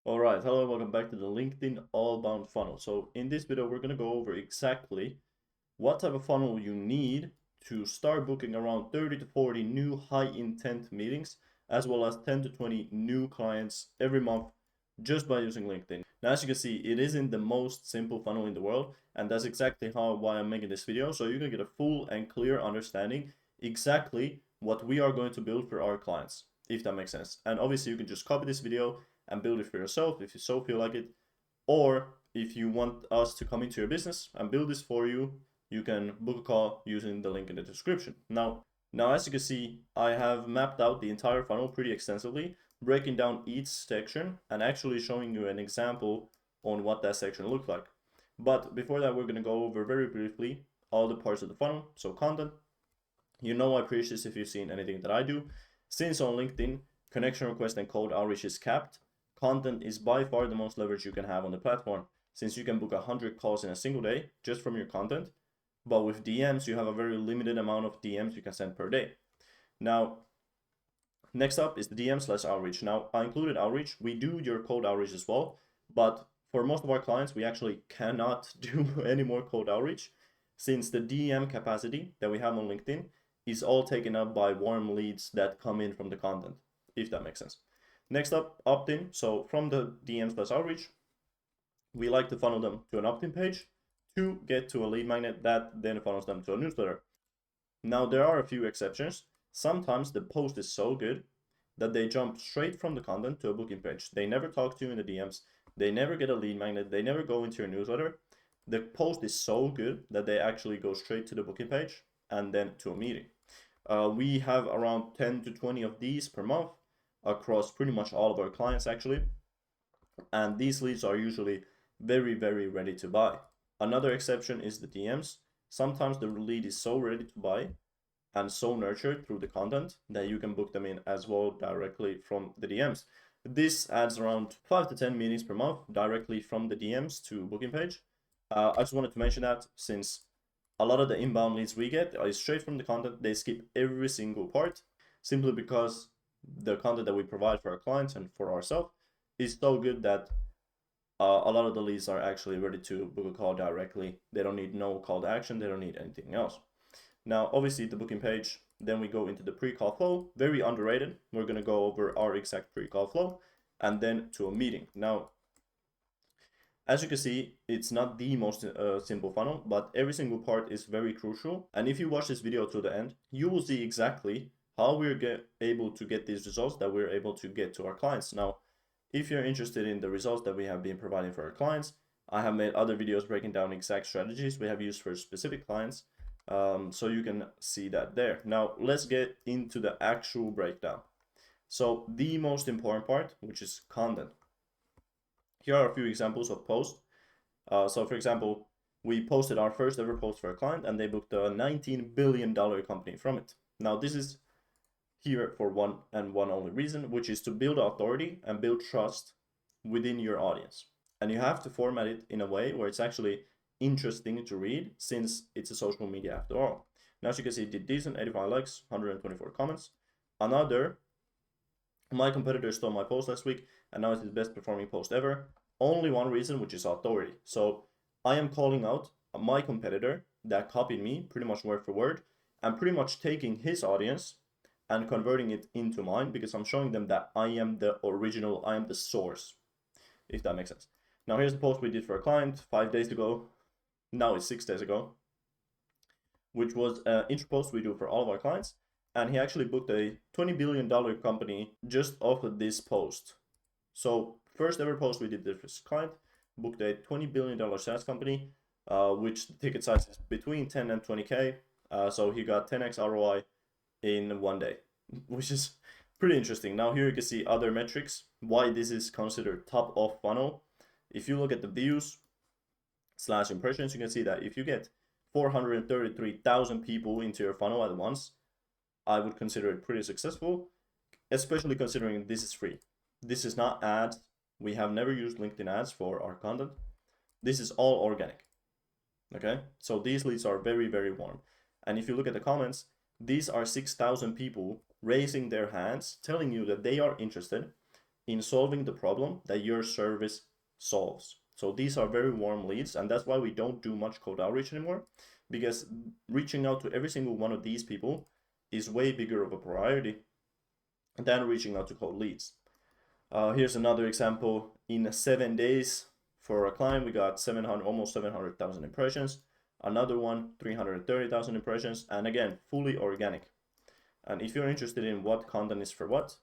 All right, hello, welcome back to the LinkedIn All-Bound Funnel. So in this video, we're going to go over exactly what type of funnel you need to start booking around 30 to 40 new high-intent meetings, as well as 10 to 20 new clients every month just by using LinkedIn. Now, as you can see, it isn't the most simple funnel in the world, and that's exactly why I'm making this video, so you can get a full and clear understanding exactly what we are going to build for our clients, if that makes sense. And obviously, you can just copy this video and build it for yourself if you so feel like it. Or if you want us to come into your business and build this for you, you can book a call using the link in the description. Now, as you can see, I have mapped out the entire funnel pretty extensively, breaking down each section and actually showing you an example on what that section looks like. But before that, we're going to go over very briefly all the parts of the funnel. So content, I preach this if you've seen anything that I do. Since on LinkedIn, connection request and cold outreach is capped, content is by far the most leverage you can have on the platform, since you can book 100 calls in a single day just from your content. But with DMs, you have a very limited amount of DMs you can send per day. Now, next up is the DM/outreach. Now, I included outreach. We do your cold outreach as well, but for most of our clients, we actually cannot do any more cold outreach, since the DM capacity that we have on LinkedIn is all taken up by warm leads that come in from the content, if that makes sense. Next up, opt-in. So from the DMs/outreach, we like to funnel them to an opt-in page to get to a lead magnet that then funnels them to a newsletter. Now, there are a few exceptions. Sometimes the post is so good that they jump straight from the content to a booking page. They never talk to you in the DMs. They never get a lead magnet. They never go into your newsletter. The post is so good that they actually go straight to the booking page and then to a meeting. We have around 10 to 20 of these per month across pretty much all of our clients actually. And these leads are usually very, very ready to buy. Another exception is the DMs. Sometimes the lead is so ready to buy and so nurtured through the content that you can book them in as well directly from the DMs. This adds around 5 to 10 meetings per month directly from the DMs to booking page. I just wanted to mention that since a lot of the inbound leads we get is straight from the content. They skip every single part simply because the content that we provide for our clients and for ourselves is so good that a lot of the leads are actually ready to book a call directly. They don't need no call to action. They don't need anything else. Now, obviously, the booking page, then we go into the pre-call flow. Very underrated. We're going to go over our exact pre-call flow and then to a meeting. Now, as you can see, it's not the most simple funnel, but every single part is very crucial. And if you watch this video to the end, you will see exactly how we're able to get these results that we're able to get to our clients. Now, if you're interested in the results that we have been providing for our clients, I have made other videos breaking down exact strategies we have used for specific clients. So you can see that there. Now, let's get into the actual breakdown. So the most important part, which is content. Here are a few examples of posts. So for example, we posted our first ever post for a client and they booked a $19 billion company from it. Now, this is here for one and one only reason, which is to build authority and build trust within your audience. And you have to format it in a way where it's actually interesting to read, since it's a social media after all. Now, as you can see, it did decent, 85 likes, 124 comments. Another, my competitor stole my post last week and now it's his best performing post ever. Only one reason, which is authority. So I am calling out my competitor that copied me pretty much word for word and pretty much taking his audience and converting it into mine, because I'm showing them that I am the original, I am the source, if that makes sense. Now, here's the post we did for a client 5 days ago. Now it's 6 days ago, which was an intro post we do for all of our clients. And he actually booked a $20 billion company just off of this post. So first ever post we did this client, booked a $20 billion SaaS company, which the ticket size is between 10 and 20K. So he got 10x ROI in 1 day, which is pretty interesting. Now here you can see other metrics, why this is considered top of funnel. If you look at the views / impressions, you can see that if you get 433,000 people into your funnel at once, I would consider it pretty successful, especially considering this is free. This is not ads. We have never used LinkedIn ads for our content. This is all organic. Okay, so these leads are very, very warm. And if you look at the comments, these are 6,000 people raising their hands, telling you that they are interested in solving the problem that your service solves. So these are very warm leads, and that's why we don't do much cold outreach anymore, because reaching out to every single one of these people is way bigger of a priority than reaching out to cold leads. Here's another example. In 7 days for a client, we got 700, almost 700,000 impressions. Another one, 330,000 impressions, and again, fully organic. And if you're interested in what content is for what,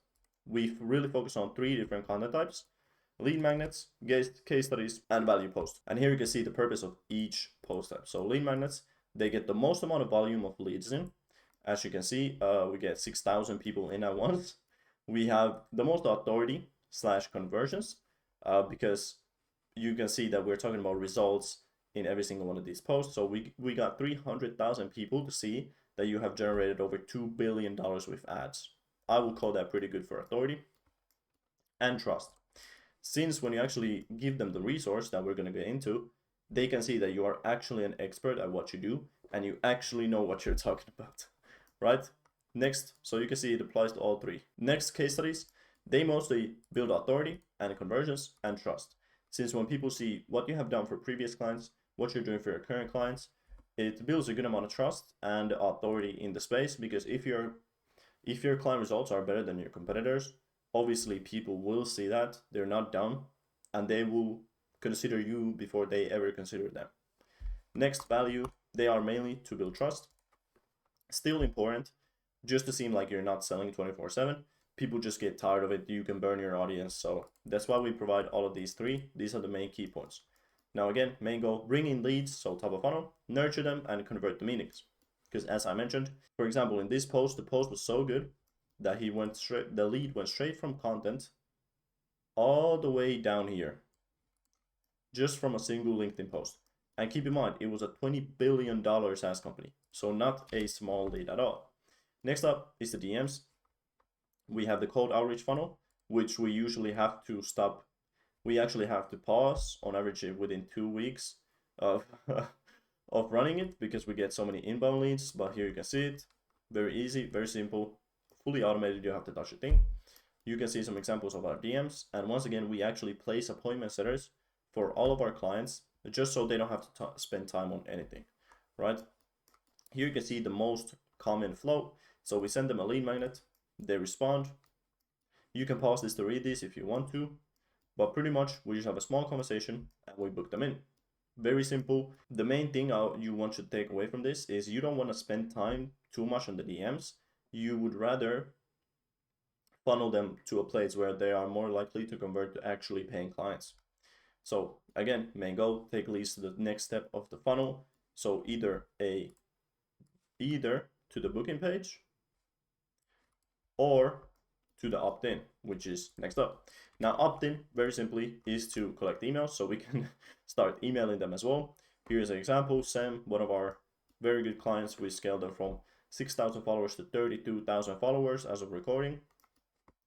we really focus on 3 different content types: lead magnets, case studies, and value posts. And here you can see the purpose of each post type. So lead magnets, they get the most amount of volume of leads in. As you can see, we get 6,000 people in at once. We have the most authority / conversions, because you can see that we're talking about results in every single one of these posts. So we got 300,000 people to see that you have generated over $2 billion with ads. I will call that pretty good for authority. And trust. Since when you actually give them the resource that we're going to get into, they can see that you are actually an expert at what you do and you actually know what you're talking about, right? Next, so you can see it applies to all 3. Next, case studies. They mostly build authority and conversions and trust. Since when people see what you have done for previous clients, what you're doing for your current clients, it builds a good amount of trust and authority in the space, because if your client results are better than your competitors, obviously people will see that, they're not dumb, and they will consider you before they ever consider them. Next, value. They are mainly to build trust. Still important, just to seem like you're not selling 24/7. People just get tired of it. You can burn your audience. So that's why we provide all of these 3. These are the main key points. Now again, main goal, bring in leads, so top of funnel, nurture them, and convert the meetings. Because as I mentioned, for example, in this post, the post was so good that the lead went straight from content all the way down here, just from a single LinkedIn post. And keep in mind, it was a $20 billion SaaS company, so not a small lead at all. Next up is the DMs. We have the cold outreach funnel, which we usually have to stop. We actually have to pause on average within 2 weeks of of running it, because we get so many inbound leads. But here you can see it, very easy, very simple, fully automated. You have to touch a thing. You can see some examples of our DMs, and once again, we actually place appointment setters for all of our clients, just so they don't have to spend time on anything, right? Here you can see the most common flow. So we send them a lead magnet, they respond. You can pause this to read this if you want to, but pretty much we just have a small conversation and we book them in. Very simple. The main thing you want to take away from this is you don't want to spend time too much on the DMs. You would rather funnel them to a place where they are more likely to convert to actually paying clients. So again, main goal, take leads to the next step of the funnel. So either to the booking page or to the opt-in, which is next up. Now, opt-in, very simply, is to collect emails, so we can start emailing them as well. Here's an example. Sam, one of our very good clients, we scaled them from 6,000 followers to 32,000 followers as of recording.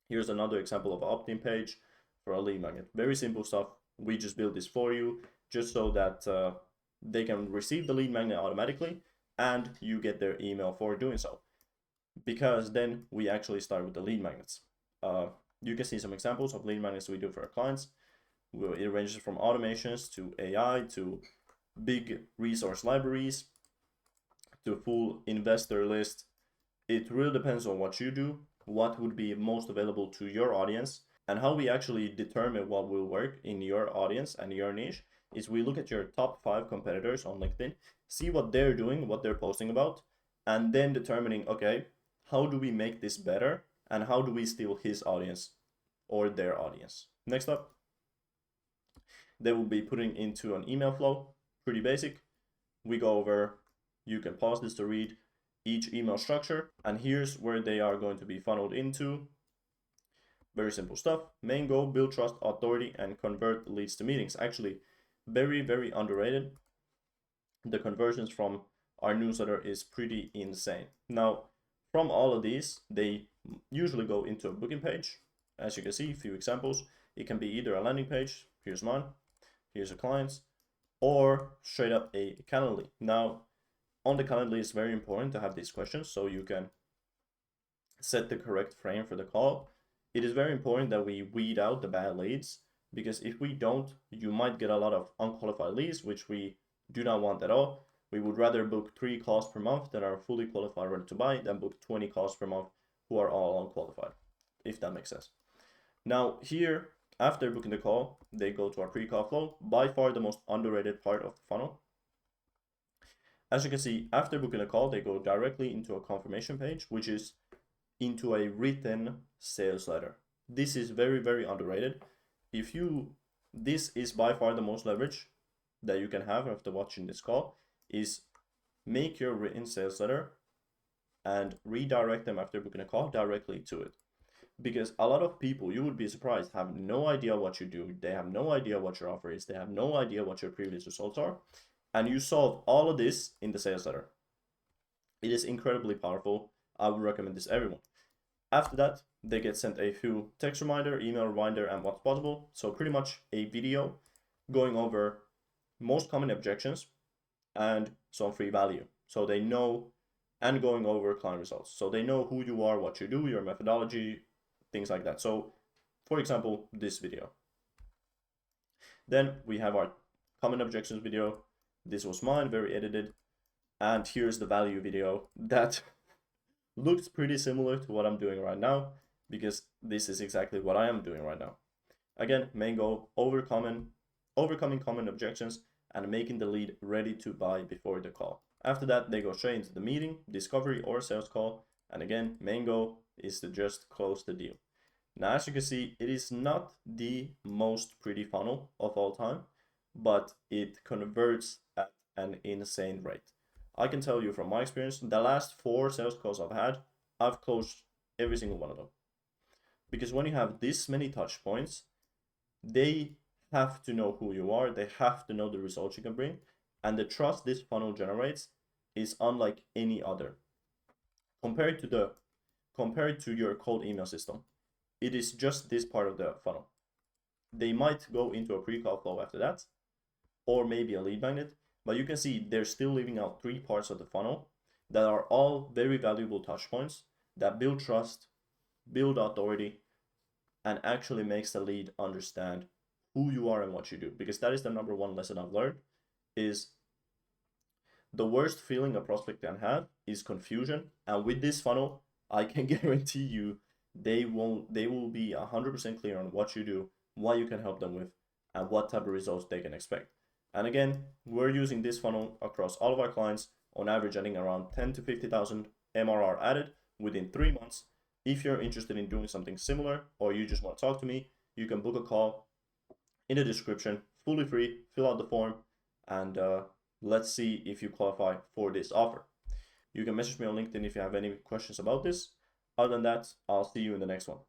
Here's another example of an opt-in page for a lead magnet. Very simple stuff. We just build this for you, just so that they can receive the lead magnet automatically, and you get their email for doing so. Because then we actually start with the lead magnets. You can see some examples of lead magnets we do for our clients. It ranges from automations to AI to big resource libraries to full investor list. It really depends on what you do, what would be most available to your audience, and how we actually determine what will work in your audience and your niche is we look at your top 5 competitors on LinkedIn, see what they're doing, what they're posting about, and then determining, okay, how do we make this better and how do we steal his audience or their audience. Next up, they will be putting into an email flow, pretty basic. We go over, you can pause this to read each email structure, and here's where they are going to be funneled into. Very simple stuff. Main goal, build trust, authority, and convert leads to meetings. Actually, very, very underrated. The conversions from our newsletter is pretty insane. Now, from all of these, they usually go into a booking page. As you can see, a few examples. It can be either a landing page, here's mine, here's a client's, or straight up a Calendly. Now, on the Calendly, it's very important to have these questions so you can set the correct frame for the call. it is very important that we weed out the bad leads, because if we don't, you might get a lot of unqualified leads, which we do not want at all. We would rather book 3 calls per month that are fully qualified, ready to buy, than book 20 calls per month who are all unqualified, if that makes sense. Now, here, after booking the call, they go to our pre-call flow, by far the most underrated part of the funnel. As you can see, after booking a call, they go directly into a confirmation page, which is into a written sales letter. This is very, very underrated. This is by far the most leverage that you can have after watching this call, is make your written sales letter and redirect them after booking a call directly to it. Because a lot of people, you would be surprised, have no idea what you do. They have no idea what your offer is. They have no idea what your previous results are. And you solve all of this in the sales letter. It is incredibly powerful. I would recommend this to everyone. After that, they get sent a few text reminder, email reminder, and what's possible. So pretty much a video going over most common objections and some free value. So they know, and going over client results. So they know who you are, what you do, your methodology, things like that. So for example, this video. Then we have our common objections video. This was mine, very edited. And here's the value video that looks pretty similar to what I'm doing right now, because this is exactly what I am doing right now. Again, main goal, overcoming common objections and making the lead ready to buy before the call. After that, they go straight into the meeting, discovery, or sales call. And again, main goal is to just close the deal. Now, as you can see, it is not the most pretty funnel of all time, but it converts at an insane rate. I can tell you from my experience, the last 4 sales calls I've had, I've closed every single one of them. Because when you have this many touch points, they have to know who you are, they have to know the results you can bring, and the trust this funnel generates is unlike any other. Compared to your cold email system, it is just this part of the funnel. They might go into a pre-call flow after that, or maybe a lead magnet, but you can see they're still leaving out 3 parts of the funnel that are all very valuable touch points that build trust, build authority, and actually makes the lead understand who you are and what you do. Because that is the number 1 lesson I've learned, is the worst feeling a prospect can have is confusion. And with this funnel, I can guarantee you they will be 100% clear on what you do, what you can help them with, and what type of results they can expect. And again, we're using this funnel across all of our clients, on average adding around 10 to 50,000 MRR added within 3 months. If you're interested in doing something similar, or you just want to talk to me, you can book a call in the description, fully free, fill out the form, and let's see if you qualify for this offer. You can message me on LinkedIn if you have any questions about this. Other than that, I'll see you in the next one.